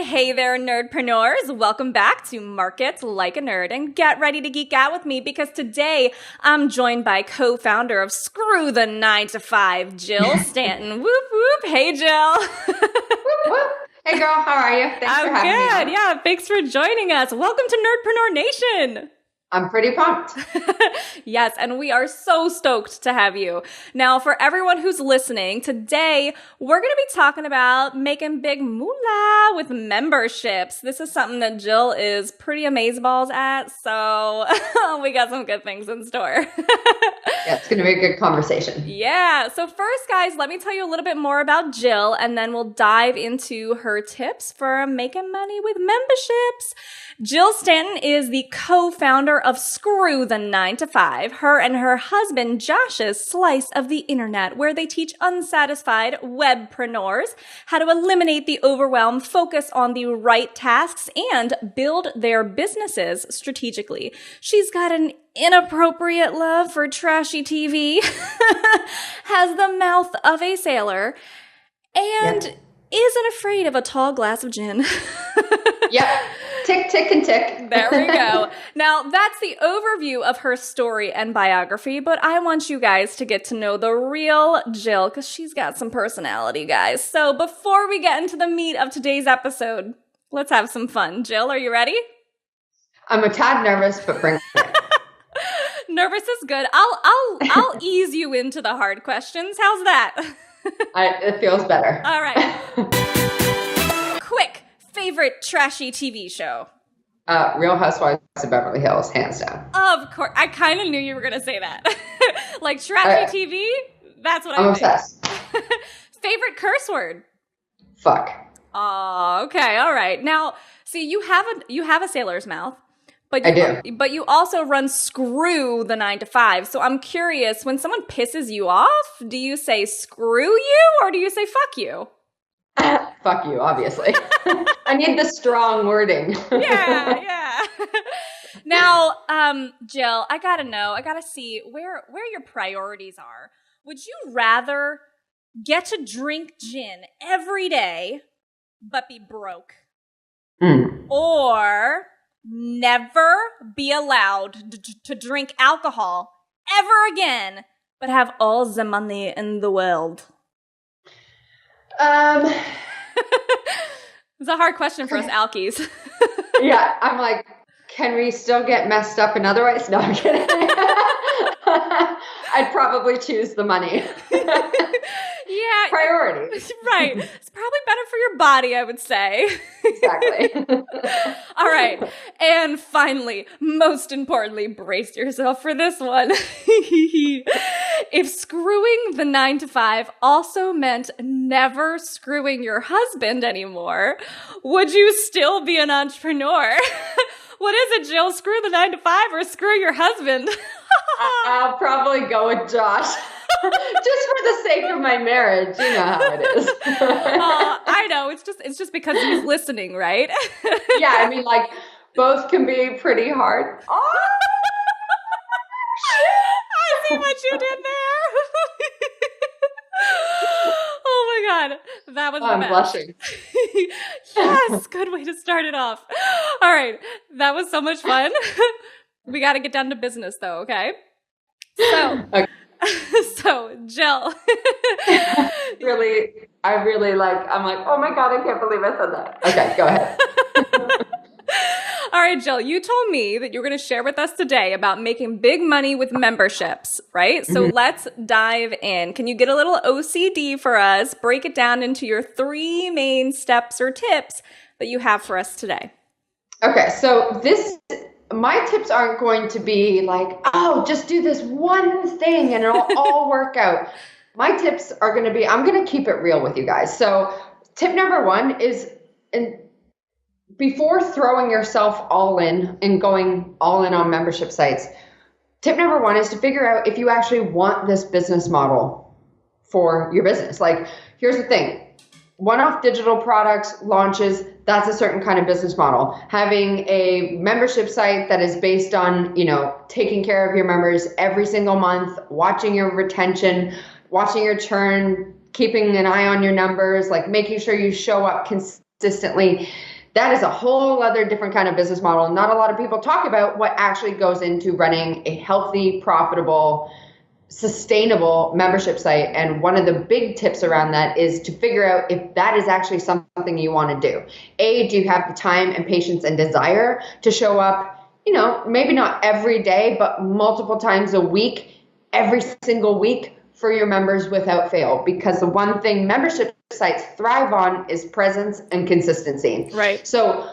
Hey there, nerdpreneurs. Welcome back to Market Like a Nerd, and get ready to geek out with me because today I'm joined by co-founder of Screw the 9 to 5, Jill Stanton. Whoop, whoop. Hey, Jill. Whoop, whoop. Hey, girl. How are you? Thanks for having me on. I'm good. Yeah, thanks for joining us. Welcome to Nerdpreneur Nation. I'm pretty pumped. Yes, and we are so stoked to have you. Now, for everyone who's listening, today we're going to be talking about making big moolah with memberships. This is something that Jill is pretty amazeballs at, so we got some good things in store. Yeah, it's going to be a good conversation. Yeah, so first, guys, let me tell you a little bit more about Jill, and then we'll dive into her tips for making money with memberships. Jill Stanton is the co-founder of Screw the 9 to 5, her and her husband Josh's slice of the internet, where they teach unsatisfied webpreneurs how to eliminate the overwhelm, focus on the right tasks, and build their businesses strategically. She's got an inappropriate love for trashy TV, has the mouth of a sailor, and isn't afraid of a tall glass of gin. Yep. Tick, tick, and tick. There we go. Now, that's the overview of her story and biography, but I want you guys to get to know the real Jill because she's got some personality, guys. So before we get into the meat of today's episode, let's have some fun. Jill, are you ready? I'm a tad nervous, but bring it. Nervous is good. I'll ease you into the hard questions. How's that? It feels better. All right. Quick. Favorite trashy TV show? Real Housewives of Beverly Hills, hands down. Of course. I kind of knew you were going to say that. Like trashy TV? That's what I'm I obsessed. Favorite curse word? Fuck. Oh, okay. All right. Now, see, you have a sailor's mouth. But I do. But you also run Screw the 9 to 5. So I'm curious, when someone pisses you off, do you say screw you or do you say fuck you? Fuck you, obviously. I need the strong wording. Yeah. Now, Jill, I gotta see where your priorities are. Would you rather get to drink gin every day, but be broke? Or never be allowed to drink alcohol ever again, but have all the money in the world? It's a hard question for us alkies. Yeah, I'm like, can we still get messed up in other ways? No, I'm kidding. I'd probably choose the money. Yeah. Priority. Right. It's probably better for your body, I would say. Exactly. All right. And finally, most importantly, brace yourself for this one. If screwing the 9 to 5 also meant never screwing your husband anymore, would you still be an entrepreneur? What is it, Jill? Screw the 9 to 5 or screw your husband? I'll probably go with Josh. Just for the sake of my marriage. You know how it is. I know. It's just because he's listening, right? Yeah, I mean, like, both can be pretty hard. Oh, I see what you did there. Oh my God. That was I'm the best. blushing. Yes, good way to start it off. All right. That was so much fun. We got to get down to business though, okay? So, okay. So Jill. I'm like, oh my God, I can't believe I said that. Okay, go ahead. All right, Jill, you told me that you were going to share with us today about making big money with memberships, right? So let's dive in. Can you get a little OCD for us? Break it down into your 3 main steps or tips that you have for us today. Okay, so my tips aren't going to be like, oh, just do this one thing and it'll all work out. My tips are going to be, I'm going to keep it real with you guys. So tip number 1 is, before throwing yourself all in and going all in on membership sites, tip number 1 is to figure out if you actually want this business model for your business. Like, here's the thing. One-off digital products, launches, that's a certain kind of business model. Having a membership site that is based on, taking care of your members every single month, watching your retention, watching your churn, keeping an eye on your numbers, like making sure you show up consistently. that is a whole other different kind of business model. Not a lot of people talk about what actually goes into running a healthy, profitable, sustainable membership site. And one of the big tips around that is to figure out if that is actually something you want to do. Do you have the time and patience and desire to show up, maybe not every day, but multiple times a week, every single week for your members without fail? Because the one thing membership sites thrive on is presence and consistency. Right. So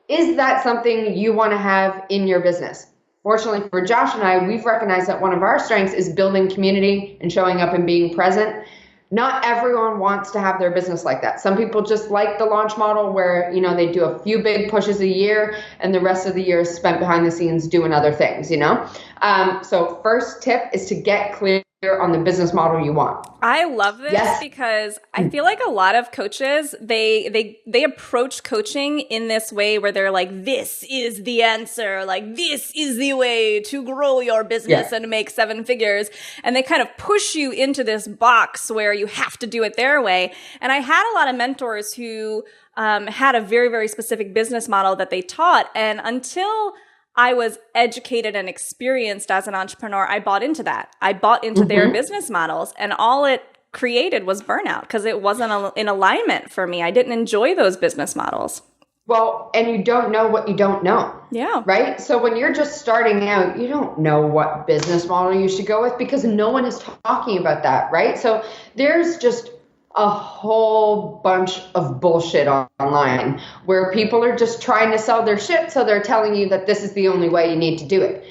is that something you want to have in your business? Fortunately for Josh and I, we've recognized that one of our strengths is building community and showing up and being present. Not everyone wants to have their business like that. Some people just like the launch model where, they do a few big pushes a year and the rest of the year is spent behind the scenes doing other things, So first tip is to get clear on the business model you want. I love this because I feel like a lot of coaches, they approach coaching in this way where they're like, this is the answer, like this is the way to grow your business and make 7 figures. And they kind of push you into this box where you have to do it their way. And I had a lot of mentors who had a very, very specific business model that they taught. And until I was educated and experienced as an entrepreneur, I bought into that. I bought into their business models, and all it created was burnout because it wasn't in alignment for me. I didn't enjoy those business models. Well, and you don't know what you don't know. Yeah. Right? So when you're just starting out, you don't know what business model you should go with because no one is talking about that, right? So there's just a whole bunch of bullshit online where people are just trying to sell their shit. So they're telling you that this is the only way you need to do it.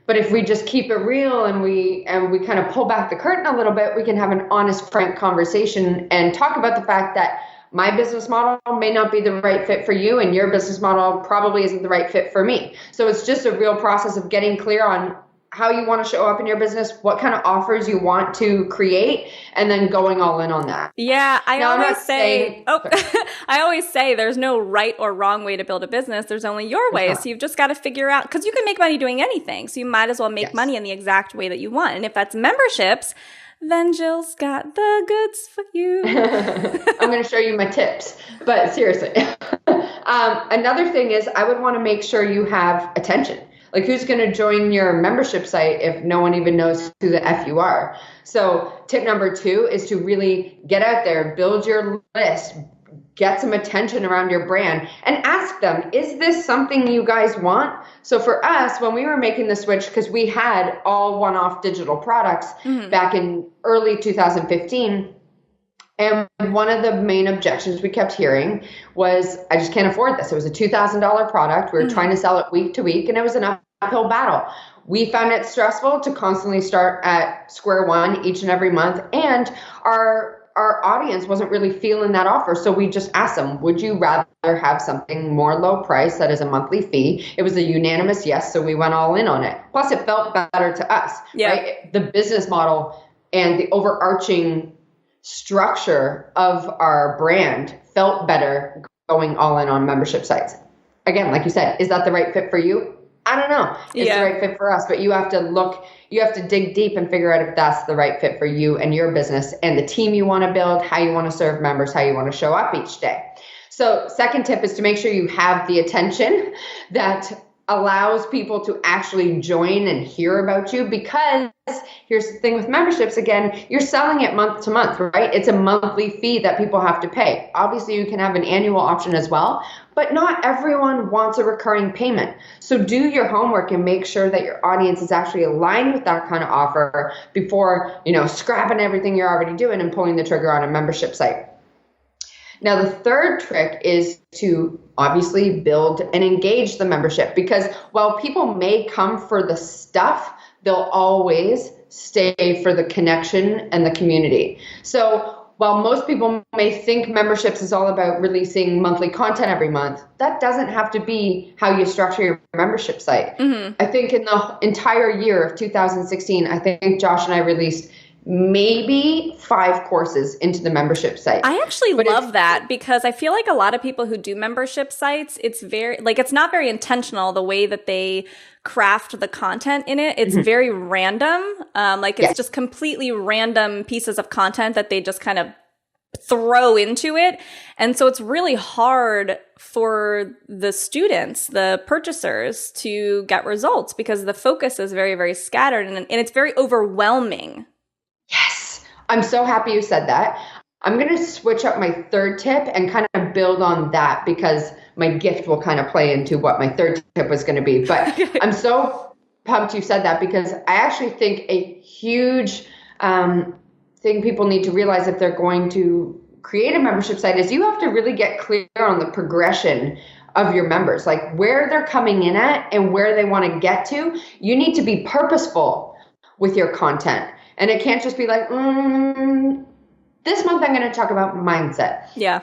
But if we just keep it real and we kind of pull back the curtain a little bit, we can have an honest, frank conversation and talk about the fact that my business model may not be the right fit for you and your business model probably isn't the right fit for me. So it's just a real process of getting clear on how you want to show up in your business, what kind of offers you want to create, and then going all in on that. Yeah, I always say there's no right or wrong way to build a business. There's only your way. So you've just got to figure out, because you can make money doing anything. So you might as well make money in the exact way that you want. And if that's memberships, then Jill's got the goods for you. I'm going to show you my tips, but seriously. Another thing is I would want to make sure you have attention. Like, who's going to join your membership site if no one even knows who the F you are? So tip number 2 is to really get out there, build your list, get some attention around your brand, and ask them, is this something you guys want? So for us, when we were making the switch, because we had all one-off digital products back in early 2015, and one of the main objections we kept hearing was, I just can't afford this. It was a $2,000 product. We were trying to sell it week to week, and it was an uphill battle. We found it stressful to constantly start at square one each and every month, and our audience wasn't really feeling that offer. So we just asked them, would you rather have something more low price that is a monthly fee? It was a unanimous yes, so we went all in on it. Plus, it felt better to us. Right? The business model and the overarching structure of our brand felt better going all in on membership sites. Again, like you said, is that the right fit for you? I don't know. It's the right fit for us, but you have to dig deep and figure out if that's the right fit for you and your business and the team you want to build, how you want to serve members, how you want to show up each day. So second tip is to make sure you have the attention that allows people to actually join and hear about you, because here's the thing with memberships, again, you're selling it month to month, right? It's a monthly fee that people have to pay. Obviously, you can have an annual option as well, but not everyone wants a recurring payment. So do your homework and make sure that your audience is actually aligned with that kind of offer before, scrapping everything you're already doing and pulling the trigger on a membership site. Now, the third trick is to obviously build and engage the membership, because while people may come for the stuff, they'll always stay for the connection and the community. So while most people may think memberships is all about releasing monthly content every month, that doesn't have to be how you structure your membership site. I think in the entire year of 2016, I think Josh and I released maybe 5 courses into the membership site. I actually love that, because I feel like a lot of people who do membership sites, it's not very intentional the way that they craft the content in it. It's very random. It's just completely random pieces of content that they just kind of throw into it. And so it's really hard for the students, the purchasers, to get results because the focus is very, very scattered and it's very overwhelming. Yes. I'm so happy you said that. I'm going to switch up my third tip and kind of build on that because my gift will kind of play into what my third tip was going to be. But I'm so pumped you said that because I actually think a huge thing people need to realize if they're going to create a membership site is you have to really get clear on the progression of your members, like where they're coming in at and where they want to get to. You need to be purposeful with your content. And it can't just be like, this month I'm going to talk about mindset. Yeah.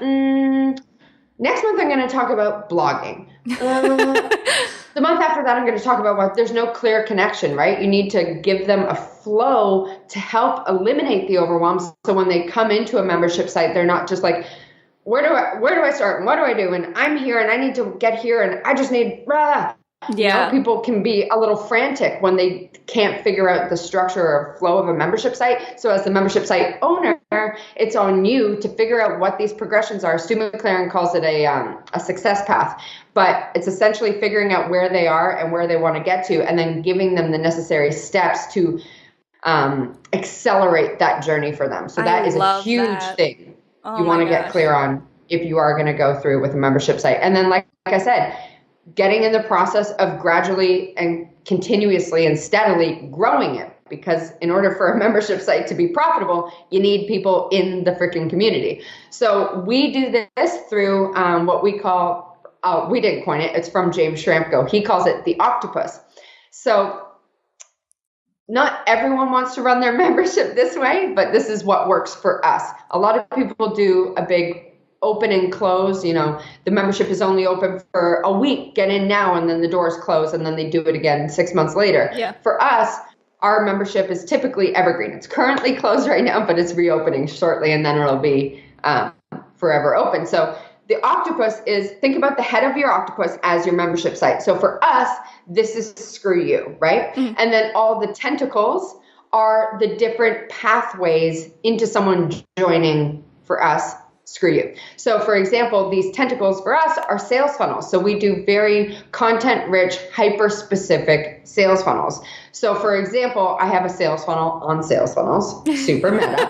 Next month I'm going to talk about blogging. The month after that I'm going to talk about what there's no clear connection, right? You need to give them a flow to help eliminate the overwhelm. So when they come into a membership site, they're not just like, where do I start and what do I do? And I'm here and I need to get here and I just need, Yeah. People can be a little frantic when they can't figure out the structure or flow of a membership site. So as the membership site owner, it's on you to figure out what these progressions are. Stu McLaren calls it a success path, but it's essentially figuring out where they are and where they want to get to, and then giving them the necessary steps to accelerate that journey for them. So that is a huge thing you want to get clear on if you are going to go through with a membership site. And then, like I said, getting in the process of gradually and continuously and steadily growing it. Because in order for a membership site to be profitable, you need people in the freaking community. So we do this through what we call, we didn't coin it, it's from James Schramko. He calls it the octopus. So not everyone wants to run their membership this way, but this is what works for us. A lot of people do a big open and close, the membership is only open for a week, get in now, and then the doors close, and then they do it again 6 months later. Yeah. For us, our membership is typically evergreen. It's currently closed right now, but it's reopening shortly, and then it'll be forever open. So the octopus is, think about the head of your octopus as your membership site. So for us, this is Screw You, right? Mm-hmm. And then all the tentacles are the different pathways into someone joining for us, Screw You. So for example, these tentacles for us are sales funnels. So we do very content-rich, hyper-specific sales funnels. So for example, I have a sales funnel on sales funnels, super meta.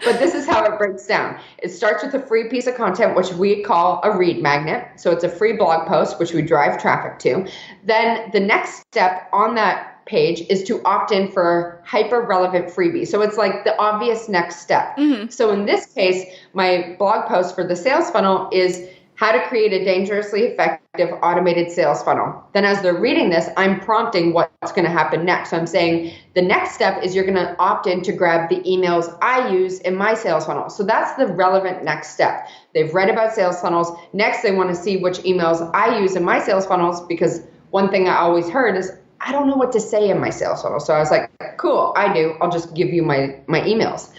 But this is how it breaks down. It starts with a free piece of content, which we call a read magnet. So it's a free blog post, which we drive traffic to. Then the next step on that page is to opt in for hyper relevant freebie. So it's like the obvious next step. Mm-hmm. So in this case, my blog post for the sales funnel is how to create a dangerously effective automated sales funnel. Then as they're reading this, I'm prompting what's going to happen next. So I'm saying the next step is you're going to opt in to grab the emails I use in my sales funnel. So that's the relevant next step. They've read about sales funnels. Next, they want to see which emails I use in my sales funnels, because one thing I always heard is, I don't know what to say in my sales funnel. So I was like, cool, I do. I'll just give you my emails.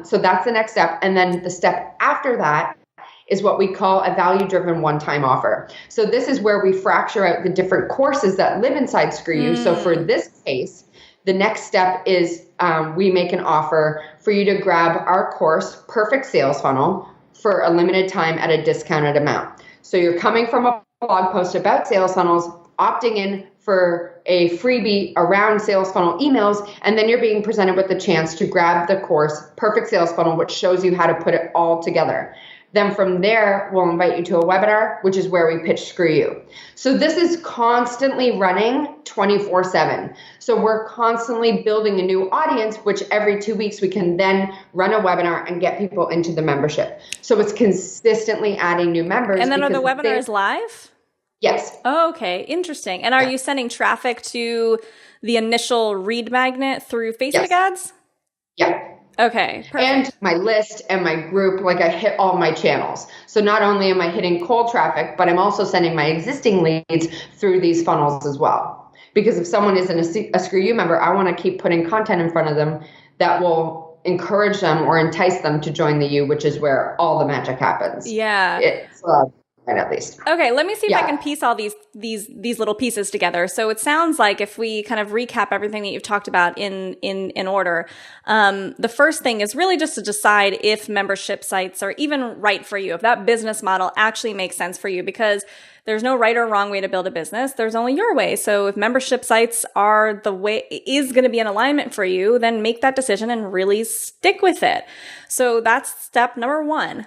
So that's the next step. And then the step after that is what we call a value-driven one-time offer. So this is where we fracture out the different courses that live inside Screw You. So for this case, the next step is we make an offer for you to grab our course, Perfect Sales Funnel, for a limited time at a discounted amount. So you're coming from a blog post about sales funnels, opting in for a freebie around sales funnel emails, and then you're being presented with the chance to grab the course, Perfect Sales Funnel, which shows you how to put it all together. Then from there, we'll invite you to a webinar, which is where we pitch Screw You. So this is constantly running 24/7. So we're constantly building a new audience, which every 2 weeks we can then run a webinar and get people into the membership. So it's consistently adding new members. And then are the webinars live? Yes. Oh, okay. Interesting. And are you sending traffic to the initial read magnet through Facebook ads? Yeah. Okay. Perfect. And my list and my group, like I hit all my channels. So not only am I hitting cold traffic, but I'm also sending my existing leads through these funnels as well. Because if someone isn't a Screw You member, I want to keep putting content in front of them that will encourage them or entice them to join the U, which is where all the magic happens. Yeah. at least. Okay, let me see if I Yeah. can piece all these little pieces together. So it sounds like if we kind of recap everything that you've talked about in order, the first thing is really just to decide if membership sites are even right for you, if that business model actually makes sense for you, because there's no right or wrong way to build a business. There's only your way. So if membership sites are the way, is going to be in alignment for you, then make that decision and really stick with it. So that's step number one.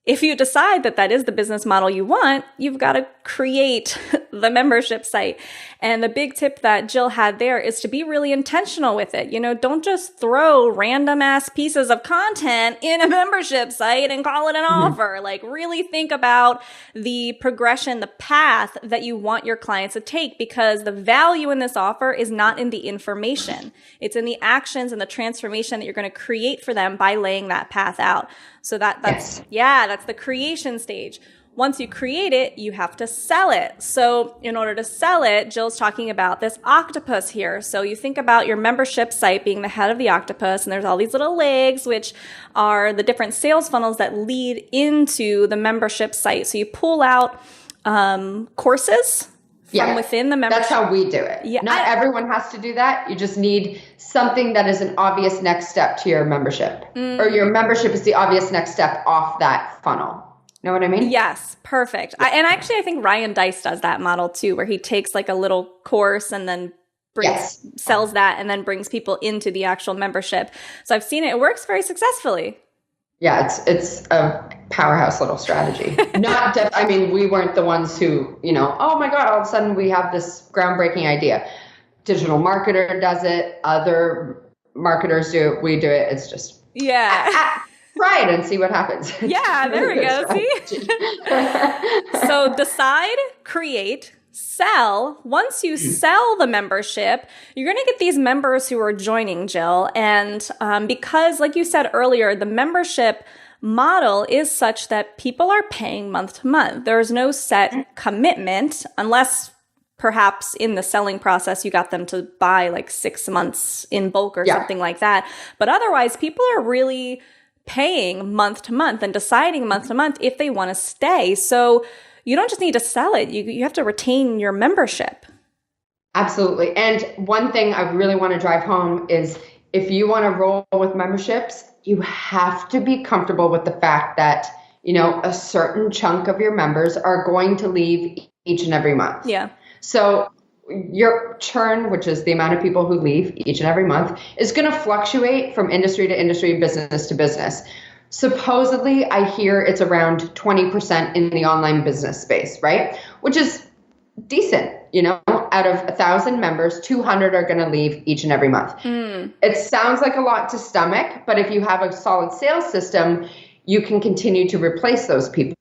If you decide that that is the business model you want, you've got to create the membership site. And the big tip that Jill had there is to be really intentional with it. You know, don't just throw random ass pieces of content in a membership site and call it an offer. Like, really think about the progression, the path that you want your clients to take, because the value in this offer is not in the information. It's in the actions and the transformation that you're going to create for them by laying that path out. So that's the creation stage. Once you create it, you have to sell it. So in order to sell it, Jill's talking about this octopus here. So you think about your membership site being the head of the octopus, and there's all these little legs, which are the different sales funnels that lead into the membership site. So you pull out courses from within the membership. That's how we do it. Yeah, Not everyone has to do that. You just need something that is an obvious next step to your membership. Or your membership is the obvious next step off that funnel. Know what I mean? Yes, perfect. I think Ryan Dice does that model too, where he takes like a little course and then sells that and then brings people into the actual membership. So I've seen it. It works very successfully. Yeah, it's a powerhouse little strategy. We weren't the ones who, oh my God, all of a sudden we have this groundbreaking idea. Digital marketer does it. Other marketers do it. We do it. It's just try it and see what happens. Yeah, there we go. See? So decide, create, sell. Once you sell the membership, you're going to get these members who are joining, Jill. And because, like you said earlier, the membership model is such that people are paying month to month. There's no set commitment unless perhaps in the selling process you got them to buy like 6 months in bulk or something like that. But otherwise, people are really paying month to month and deciding month to month if they want to stay. So you don't just need to sell it. You have to retain your membership. Absolutely. And one thing I really want to drive home is if you want to roll with memberships, you have to be comfortable with the fact that, a certain chunk of your members are going to leave each and every month. Yeah. So your churn, which is the amount of people who leave each and every month, is going to fluctuate from industry to industry, business to business. Supposedly, I hear it's around 20% in the online business space, right? Which is decent. Out of 1,000 members, 200 are going to leave each and every month. It sounds like a lot to stomach, but if you have a solid sales system, you can continue to replace those people.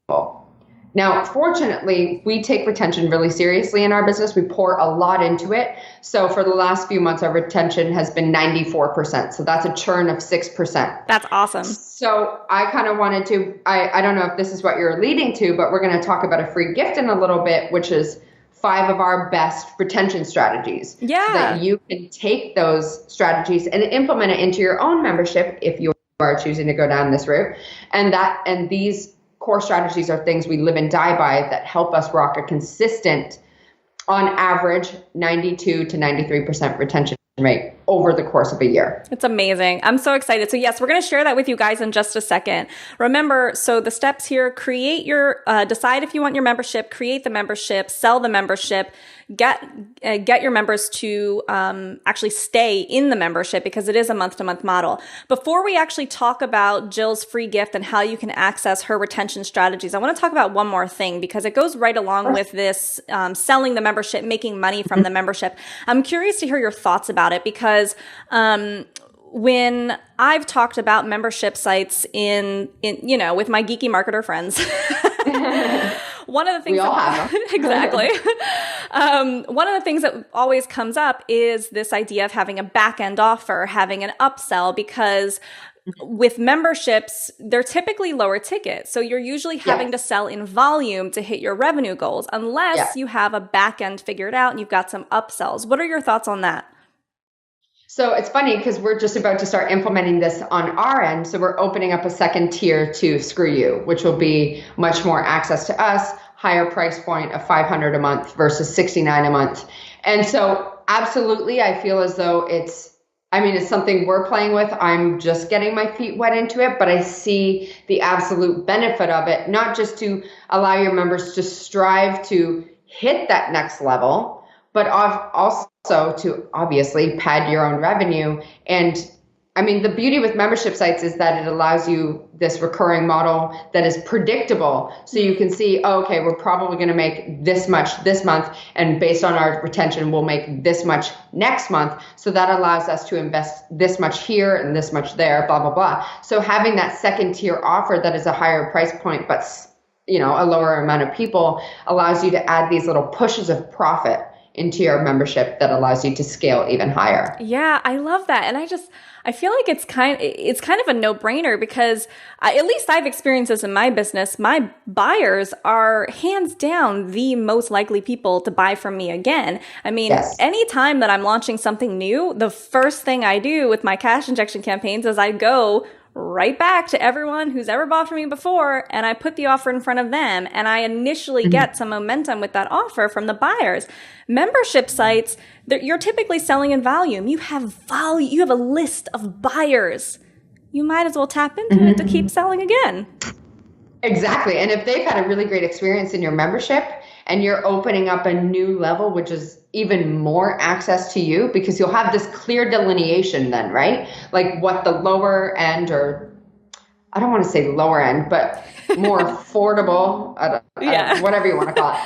Now, fortunately, we take retention really seriously in our business. We pour a lot into it. So for the last few months, our retention has been 94%. So that's a churn of 6%. That's awesome. So I kind of wanted to, I don't know if this is what you're leading to, but we're going to talk about a free gift in a little bit, which is 5 of our best retention strategies. Yeah. So that you can take those strategies and implement it into your own membership if you are choosing to go down this route. And these core strategies are things we live and die by that help us rock a consistent, on average, 92 to 93% retention rate over the course of a year. It's amazing. I'm so excited. So yes, we're going to share that with you guys in just a second. Remember, so the steps here: create your, decide if you want your membership, create the membership, sell the membership, get your members to actually stay in the membership, because it is a month-to-month model. Before we actually talk about Jill's free gift and how you can access her retention strategies, I want to talk about one more thing, because it goes right along with this selling the membership, making money from the membership. I'm curious to hear your thoughts about it, because when I've talked about membership sites in with my geeky marketer friends, one of the things we all have exactly. One of the things that always comes up is this idea of having a back-end offer, having an upsell, because with memberships, they're typically lower ticket. So you're usually having to sell in volume to hit your revenue goals, unless you have a back-end figured out and you've got some upsells. What are your thoughts on that? So it's funny because we're just about to start implementing this on our end. So we're opening up a second tier to Screw You, which will be much more access to us, higher price point of $500 a month versus $69 a month. And so absolutely, I feel as though it's something we're playing with. I'm just getting my feet wet into it, but I see the absolute benefit of it, not just to allow your members to strive to hit that next level, but also to obviously pad your own revenue. And I mean, the beauty with membership sites is that it allows you this recurring model that is predictable. So you can see, oh, okay, we're probably going to make this much this month. And based on our retention, we'll make this much next month. So that allows us to invest this much here and this much there, blah, blah, blah. So having that second tier offer that is a higher price point, but a lower amount of people allows you to add these little pushes of profit into your membership that allows you to scale even higher. Yeah, I love that. And I feel like it's kind of a no-brainer because at least I've experienced this in my business. My buyers are hands down the most likely people to buy from me again. I mean, yes. Anytime that I'm launching something new, the first thing I do with my cash injection campaigns is I go right back to everyone who's ever bought from me before, and I put the offer in front of them, and I initially get some momentum with that offer from the buyers. Membership sites, you're typically selling in volume. You have value. You have a list of buyers. You might as well tap into it to keep selling again. Exactly. And if they've had a really great experience in your membership and you're opening up a new level, which is even more access to you, because you'll have this clear delineation then, right? Like what the lower end, or I don't want to say lower end, but more affordable, whatever you want to call it,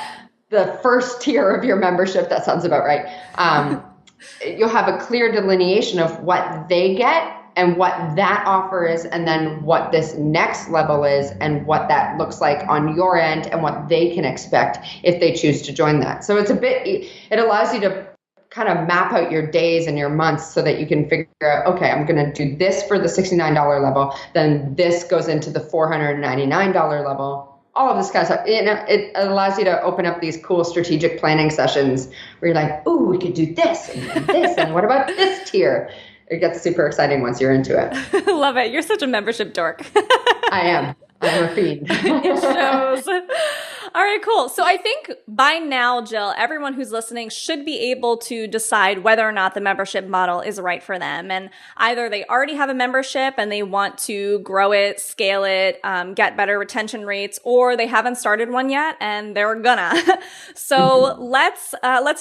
the first tier of your membership, that sounds about right. You'll have a clear delineation of what they get and what that offer is, and then what this next level is, and what that looks like on your end, and what they can expect if they choose to join that. So it allows you to kind of map out your days and your months so that you can figure out, okay, I'm going to do this for the $69 level, then this goes into the $499 level. All of this kind of stuff. It allows you to open up these cool strategic planning sessions where you're like, ooh, we could do this and this, and what about this tier? It gets super exciting once you're into it. Love it. You're such a membership dork. I am. I'm a fiend. It shows. All right, cool. So I think by now, Jill, everyone who's listening should be able to decide whether or not the membership model is right for them. And either they already have a membership and they want to grow it, scale it, get better retention rates, or they haven't started one yet and they're gonna. So let's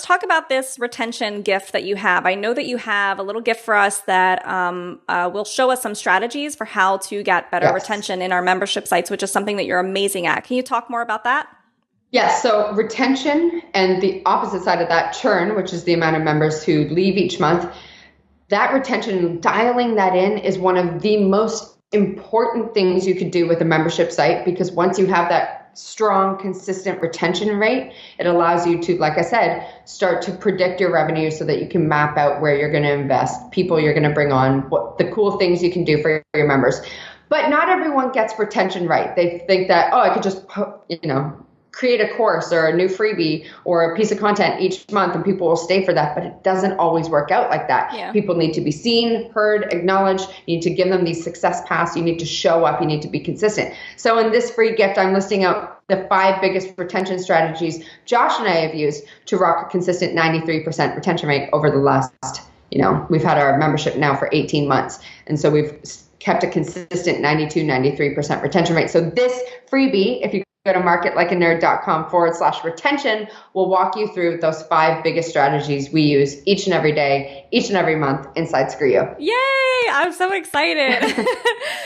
talk about this retention gift that you have. I know that you have a little gift for us that will show us some strategies for how to get better retention in our membership sites, which is something that you're amazing at. Can you talk more about that? Yes. So retention, and the opposite side of that, churn, which is the amount of members who leave each month, that retention, dialing that in is one of the most important things you could do with a membership site, because once you have that strong, consistent retention rate, it allows you to, like I said, start to predict your revenue so that you can map out where you're going to invest, people you're going to bring on, what the cool things you can do for your members. But not everyone gets retention right. They think that, I could just, create a course or a new freebie or a piece of content each month and people will stay for that. But it doesn't always work out like that. Yeah. People need to be seen, heard, acknowledged. You need to give them these success paths. You need to show up. You need to be consistent. So in this free gift, I'm listing out the 5 biggest retention strategies Josh and I have used to rock a consistent 93% retention rate over the last, we've had our membership now for 18 months. And so we've kept a consistent 92, 93% retention rate. So this freebie, if you go to marketlikeanerd.com/retention, we'll walk you through those 5 biggest strategies we use each and every day, each and every month inside Screw You. Yay! I'm so excited.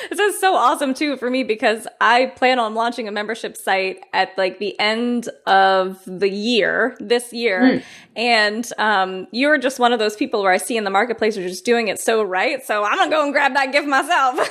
This is so awesome too for me because I plan on launching a membership site at like the end of the year, this year. And you're just one of those people where I see in the marketplace are just doing it so right. So I'm going to go and grab that gift myself.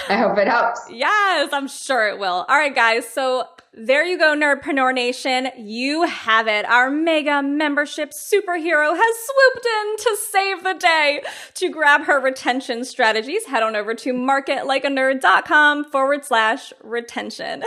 I hope it helps. Yes, I'm sure it will. All right, guys. So there you go, Nerdpreneur Nation. You have it. Our mega membership superhero has swooped in to save the day. To grab her retention strategies, head on over to marketlikeanerd.com/retention.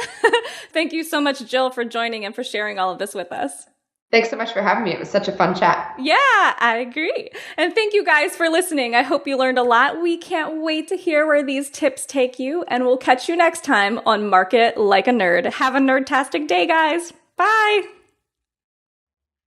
Thank you so much, Jill, for joining and for sharing all of this with us. Thanks so much for having me. It was such a fun chat. Yeah, I agree. And thank you guys for listening. I hope you learned a lot. We can't wait to hear where these tips take you, and we'll catch you next time on Market Like a Nerd. Have a nerdtastic day, guys. Bye.